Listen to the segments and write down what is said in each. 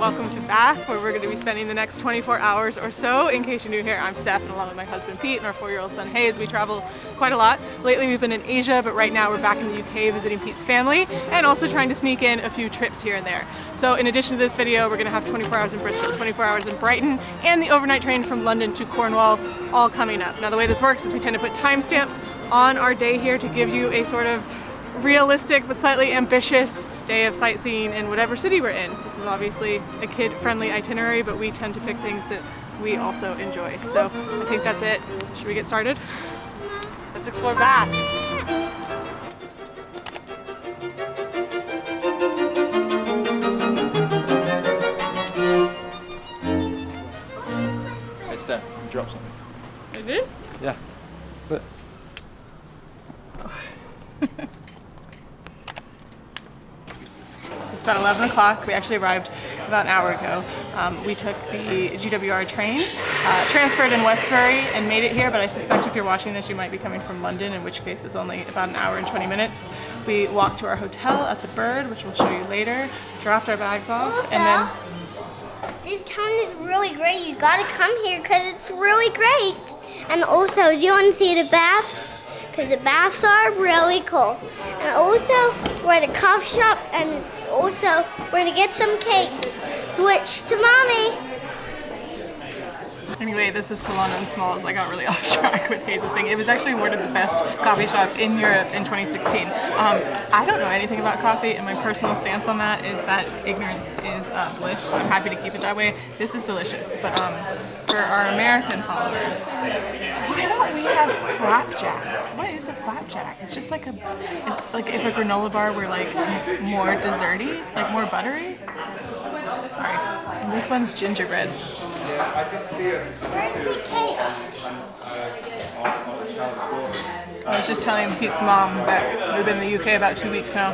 Welcome to Bath, where we're going to be spending the next 24 hours or so. In case you're new here, I'm Steph, and along with my husband Pete and our 4-year-old son Hayes, we travel quite a lot. Lately we've been in Asia, but right now we're back in the UK visiting Pete's family and also trying to sneak in a few trips here and there. So in addition to this video, we're going to have 24 hours in Bristol, 24 hours in Brighton, and the overnight train from London to Cornwall all coming up. Now the way this works is we tend to put timestamps on our day here to give you a sort of realistic but slightly ambitious day of sightseeing in whatever city we're in. This is obviously a kid-friendly itinerary, but we tend to pick things that we also enjoy. So I think that's it. Should we get started? Let's explore Bath. Hey Steph, you dropped something. I did? Yeah. But So it's about 11 o'clock. We actually arrived about an hour ago. We took the GWR train, transferred in Westbury and made it here, but I suspect if you're watching this you might be coming from London, in which case it's only about an hour and 20 minutes. We walked to our hotel at the Bird, which we'll show you later, dropped our bags off, and then... This town is really great. You gotta come here because it's really great. And also, do you want to see the baths? Because the baths are really cool. And also, we're at a coffee shop, and it's also, we're gonna get some cake. Switch to mommy. Anyway, this is Kelowna and Smalls. I got really off track with Hayes' thing. It was actually awarded the best coffee shop in Europe in 2016. I don't know anything about coffee, and my personal stance on that is that ignorance is bliss. I'm happy to keep it that way. This is delicious, but for our American followers, why don't we have flapjacks? What is a flapjack? It's just like it's like if a granola bar were like more desserty, like more buttery. Sorry. And this one's gingerbread. Where's the cake? I was just telling Pete's mom that we've been in the UK about 2 weeks now,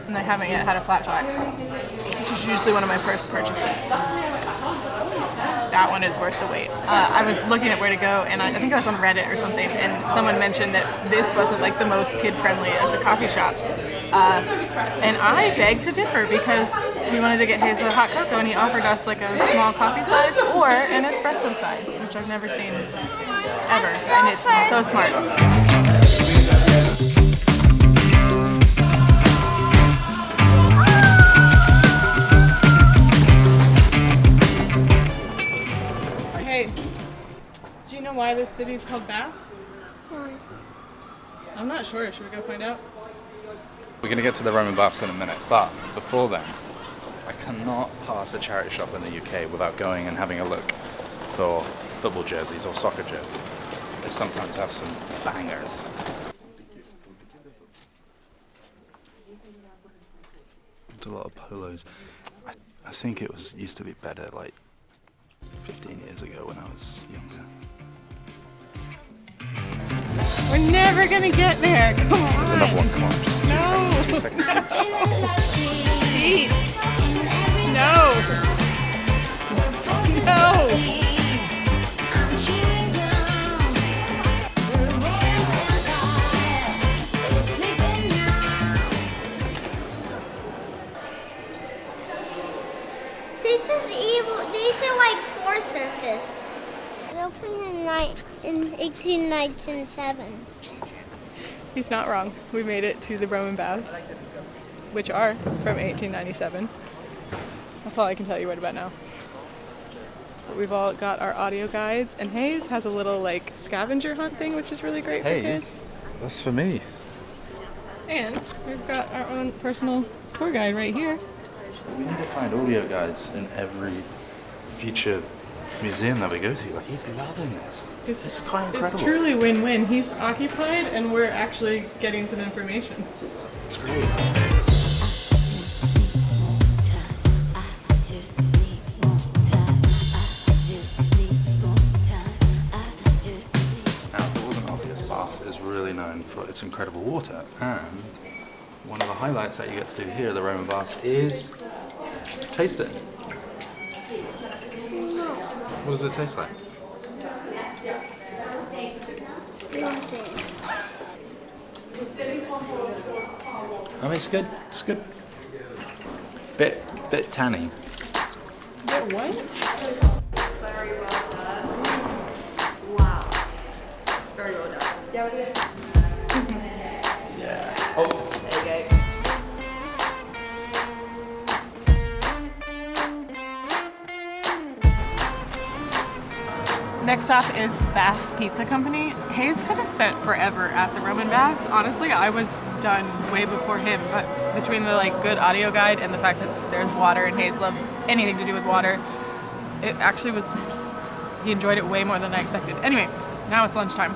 and I haven't yet had a flapjack, which is usually one of my first purchases. That one is worth the wait. I was looking at where to go, and I think I was on Reddit or something, and someone mentioned that this wasn't like the most kid-friendly of the coffee shops. And I beg to differ because we wanted to get Hayes a hot cocoa, and he offered us like a small coffee size or an espresso size, which I've never seen ever, and it's so smart. Do you know why this city is called Bath? Why? I'm not sure. Should we go find out? we're going to get to the Roman baths in a minute, but before then, I cannot pass a charity shop in the UK without going and having a look for football jerseys or soccer jerseys. They sometimes have some bangers. A lot of polos. I think it used to be better like 15 years ago when I was younger. We're never gonna get there. Come on. There's another one. Come on, just 2 seconds. 2 seconds. Pete. No. No. These are like floor circus. It opened in 1897. He's not wrong. We made it to the Roman baths, which are from 1897. That's all I can tell you right about now. But we've all got our audio guides, and Hayes has a little like scavenger hunt thing, which is really great for kids. That's for me. And we've got our own personal tour guide right here. We need to find audio guides in every future museum that we go to. Like, he's loving this. It's quite incredible. It's truly win-win. He's occupied and we're actually getting some information. It's great. Now, the Northern Obvious Bath is really known for its incredible water, and one of the highlights that you get to do here at the Roman baths is taste it. What does it taste like? nothing. I mean, it's good. It's good. Bit tanny. What? Very well done. Wow. Very well done. Yeah. Oh. There you go. Next stop is Bath Pizza Company. Hayes could have spent forever at the Roman baths. Honestly, I was done way before him, but between the good audio guide and the fact that there's water and Hayes loves anything to do with water, it actually was, he enjoyed it way more than I expected. Anyway, now it's lunchtime.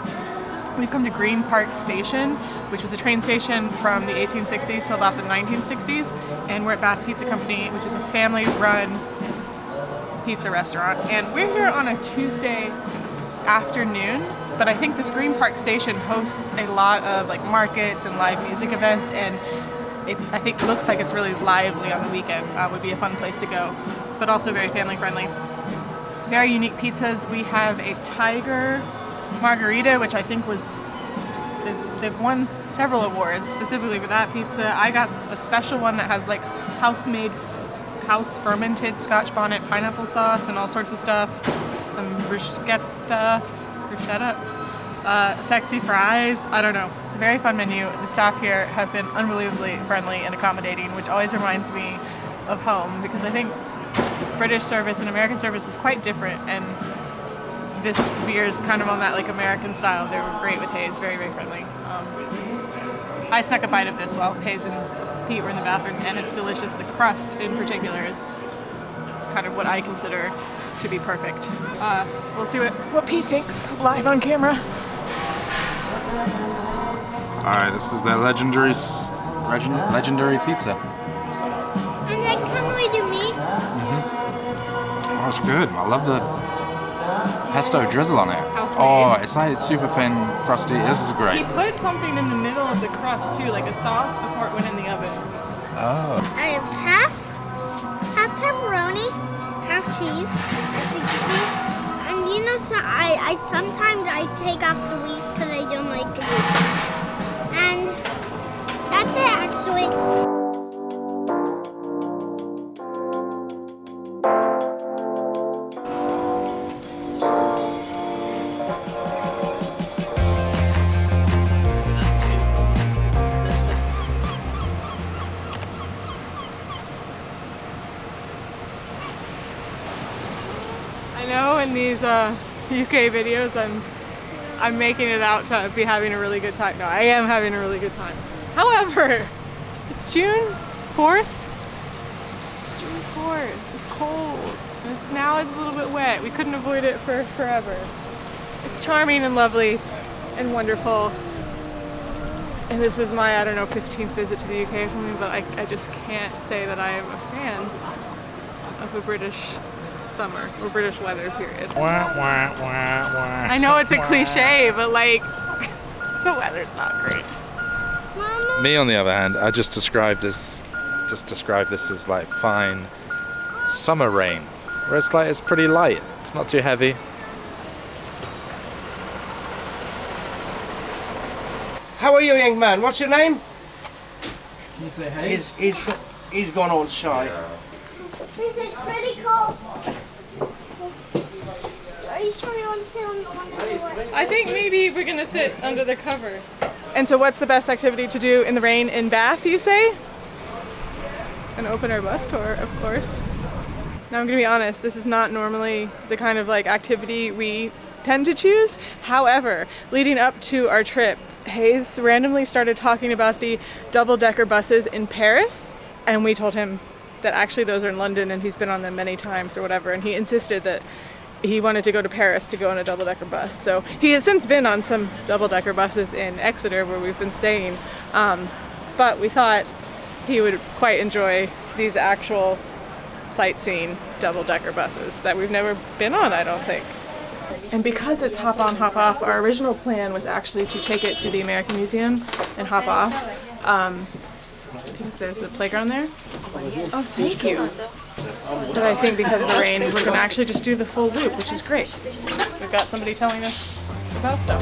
We've come to Green Park Station, which was a train station from the 1860s till about the 1960s, and we're at Bath Pizza Company, which is a family-run pizza restaurant, and we're here on a Tuesday afternoon, but I think this Green Park Station hosts a lot of markets and live music events, and I think looks like it's really lively on the weekend. Would be a fun place to go, but also very family friendly. Very unique pizzas. We have a tiger margarita, which I think was, they've won several awards specifically for that pizza. I got a special one that has house fermented Scotch bonnet pineapple sauce and all sorts of stuff. Some bruschetta, sexy fries. I don't know. It's a very fun menu. The staff here have been unbelievably friendly and accommodating, which always reminds me of home, because I think British service and American service is quite different, and this veers kind of on that American style. They were great with Hayes, very, very friendly. I snuck a bite of this while Hayes and Pete were in the bathroom, and it's delicious. The crust in particular is kind of what I consider to be perfect. We'll see what Pete thinks live on camera. Alright, this is their legendary pizza. And then can we do meat? Oh, it's good. I love the pesto drizzle on it. Oh, it's super thin, crusty. This is great. He put something in the middle of the crust too, like a sauce, before it went in the oven. Oh. I have half pepperoni, half cheese, as you can see. And so I sometimes take off the wheat because I don't like the wheat. And that's it actually. In these UK videos, I'm making it out to be having a really good time. No, I am having a really good time. However, it's June 4th. It's June 4th. It's cold. And it's a little bit wet. We couldn't avoid it for forever. It's charming and lovely and wonderful. And this is my, 15th visit to the UK or something, but I just can't say that I am a fan of a British summer or British weather, period. I know it's a cliche, but the weather's not great. Mama. Me, on the other hand, I just describe this as fine summer rain, where it's pretty light. It's not too heavy. How are you, young man? What's your name? Can you say hey? He's gone all shy. This is pretty cool. Are you sure you want to sit on the one that you I think maybe we're gonna sit under the cover. And so what's the best activity to do in the rain in Bath, you say? An open air bus tour, of course. Now I'm gonna be honest, this is not normally the kind of activity we tend to choose. However, leading up to our trip, Hayes randomly started talking about the double-decker buses in Paris, and we told him that actually those are in London and he's been on them many times or whatever, and he insisted that he wanted to go to Paris to go on a double-decker bus. So he has since been on some double-decker buses in Exeter where we've been staying, but we thought he would quite enjoy these actual sightseeing double-decker buses that we've never been on, I don't think. And because it's hop on, hop off, our original plan was actually to take it to the American Museum and hop off. I think there's a playground there. Oh, thank you. But I think because of the rain, we're going to actually just do the full loop, which is great. So we've got somebody telling us about stuff.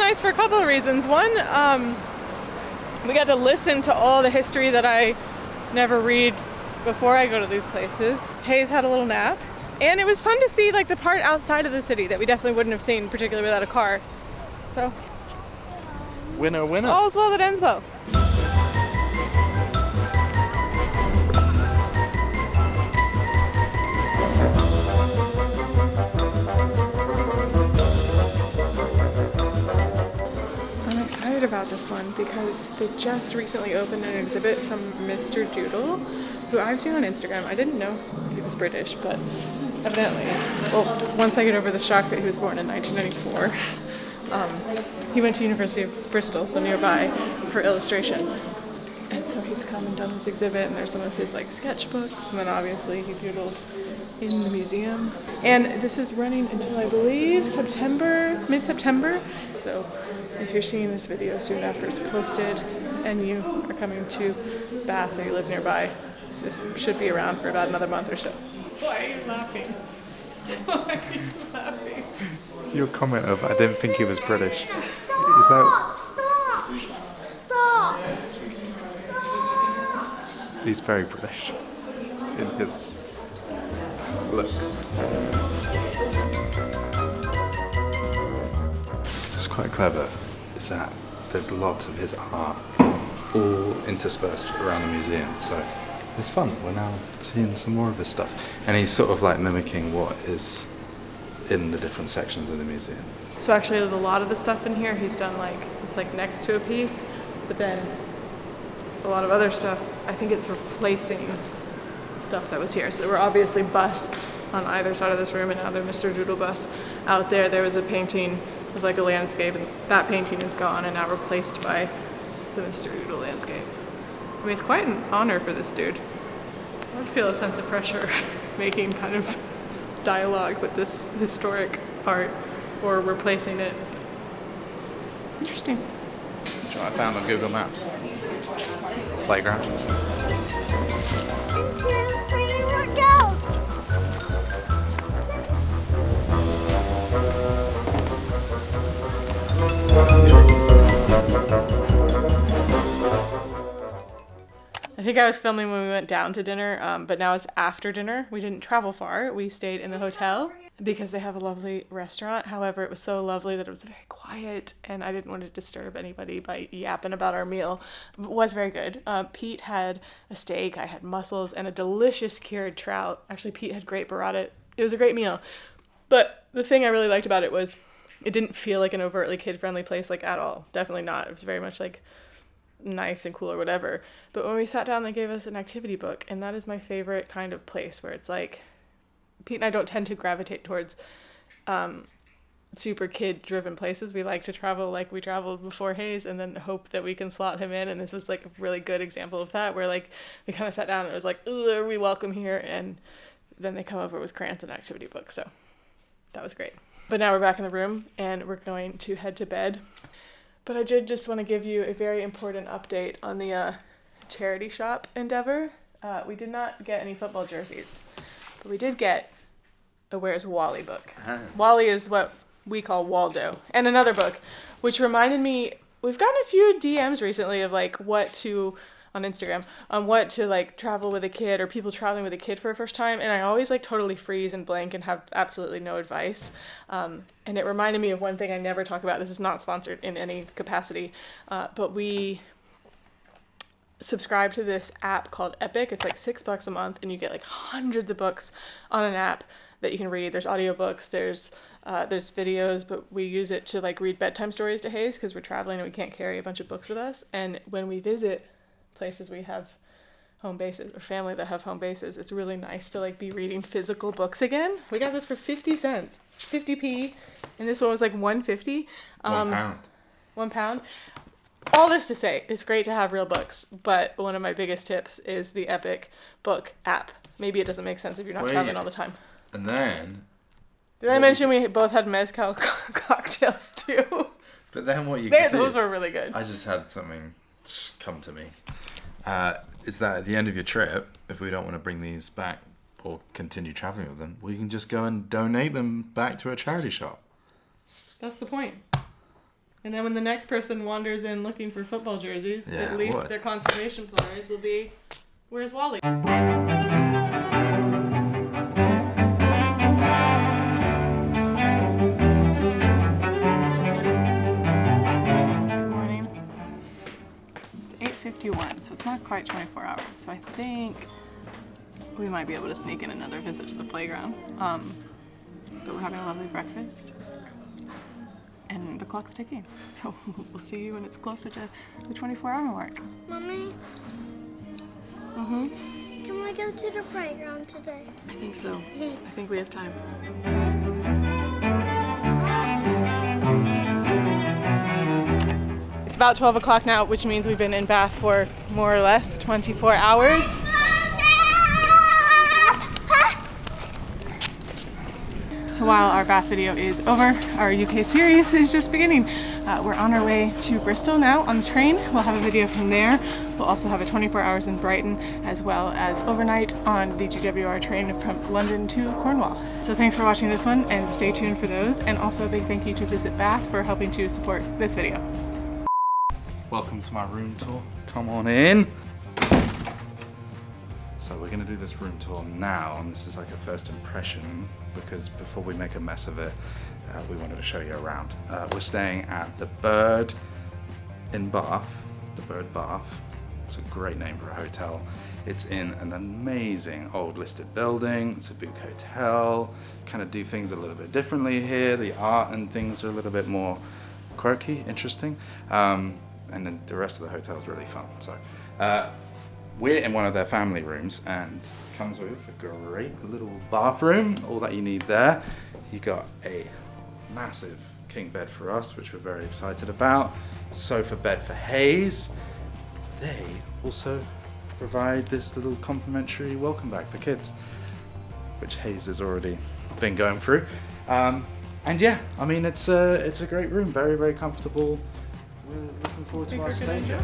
nice for a couple of reasons. One, we got to listen to all the history that I never read before I go to these places. Hayes had a little nap, and it was fun to see like the part outside of the city that we definitely wouldn't have seen, particularly without a car. So, Winner, winner. all's well that ends well. I'm excited about this one because they just recently opened an exhibit from Mr. Doodle, who I've seen on Instagram. I didn't know he was British, but evidently, well, once I get over the shock that he was born in 1994, he went to University of Bristol, so nearby, for illustration. And so he's come and done this exhibit, and there's some of his like sketchbooks, and then obviously he doodled in the museum. And this is running until I believe September, mid-September. So if you're seeing this video soon after it's posted and you are coming to Bath or you live nearby, this should be around for about another month or so. Why are you laughing? Why are you laughing? Your comment of I didn't think he was British. Stop! Is that Stop! he's very British in his looks. What's quite clever is that there's lots of his art all interspersed around the museum, so it's fun. We're now seeing some more of his stuff, and he's sort of like mimicking what is in the different sections of the museum. So actually a lot of the stuff in here he's done like, it's like next to a piece, but then a lot of other stuff, I think it's replacing stuff that was here. So there were obviously busts on either side of this room, and now there are Mr. Doodle busts out there. There was a painting of like a landscape, and that painting is gone and now replaced by the Mr. Doodle landscape. I mean, it's quite an honor for this dude. I would feel a sense of pressure making kind of dialogue with this historic art or replacing it. Interesting. Which one I found on Google Maps. Playground. I think I was filming when we went down to dinner, but now it's after dinner. We didn't travel far. We stayed in the hotel because they have a lovely restaurant. However, it was so lovely that it was very quiet, and I didn't want to disturb anybody by yapping about our meal. It was very good. Pete had a steak, I had mussels, and a delicious cured trout. Actually, Pete had great burrata. It was a great meal. But the thing I really liked about it was it didn't feel like an overtly kid-friendly place, like at all. Definitely not. It was very much like nice and cool or whatever. But when we sat down, they gave us an activity book, and that is my favorite kind of place where it's like, Pete and I don't tend to gravitate towards super kid-driven places. We like to travel like we traveled before Hayes and then hope that we can slot him in, and this was like a really good example of that, where like we kind of sat down and it was like, are we welcome here? And then they come over with crayons and activity book, so that was great. But now we're back in the room and we're going to head to bed. But I did just want to give you a very important update on the charity shop endeavor. We did not get any football jerseys, but we did get a Where's Wally book. Wally is what we call Waldo. And another book, which reminded me, we've gotten a few DMs recently of like what to, on Instagram, on what to like travel with a kid or people traveling with a kid for the first time. And I always like totally freeze and blank and have absolutely no advice. And it reminded me of one thing I never talk about. This is not sponsored in any capacity, but we subscribe to this app called Epic. It's like $6 a month, and you get like hundreds of books on an app that you can read. There's audiobooks, there's videos, but we use it to like read bedtime stories to Hayes because we're traveling and we can't carry a bunch of books with us. And when we visit places we have home bases or family that have home bases, it's really nice to like be reading physical books again. We got this for 50 cents, 50p, and this one was like 150. £1. All this to say, it's great to have real books, but one of my biggest tips is the Epic book app. Maybe it doesn't make sense if you're not traveling all the time. And then... Did I mention we both had mezcal cocktails too? But then what you could do... Those were really good. I just had something come to me. Is that at the end of your trip, if we don't want to bring these back or continue traveling with them, we can just go and donate them back to a charity shop. That's the point. And then when the next person wanders in looking for football jerseys, Yeah, at least what? their conservation players will be, where's Wally? Good morning. It's 8:51, so it's not quite 24 hours. So I think we might be able to sneak in another visit to the playground. But we're having a lovely breakfast. And the clock's ticking. So we'll see you when it's closer to the 24-hour mark. Mommy, Mm-hmm. can we go to the playground today? I think so. I think we have time. It's about 12 o'clock now, which means we've been in Bath for more or less 24 hours. So while our Bath video is over, our UK series is just beginning. We're on our way to Bristol now on the train. We'll have a video from there. We'll also have a 24 hours in Brighton, as well as overnight on the GWR train from London to Cornwall. So thanks for watching this one, and stay tuned for those. And also a big thank you to Visit Bath for helping to support this video. Welcome to my room tour. Come on in. So we're going to do this room tour now, and this is like a first impression because before we make a mess of it, we wanted to show you around. We're staying at the Bird in Bath, the Bird Bath. It's a great name for a hotel. It's in an amazing old listed building. It's a boutique hotel. Kind of do things a little bit differently here. The art and things are a little bit more quirky, interesting. And then the rest of the hotel is really fun. So. We're in one of their family rooms and comes with a great little bathroom, all that you need there. You got a massive king bed for us, which we're very excited about. Sofa bed for Hayes. They also provide this little complimentary welcome bag for kids, which Hayes has already been going through. And yeah, I mean, it's a great room, very, very comfortable. We're looking forward to our stay here.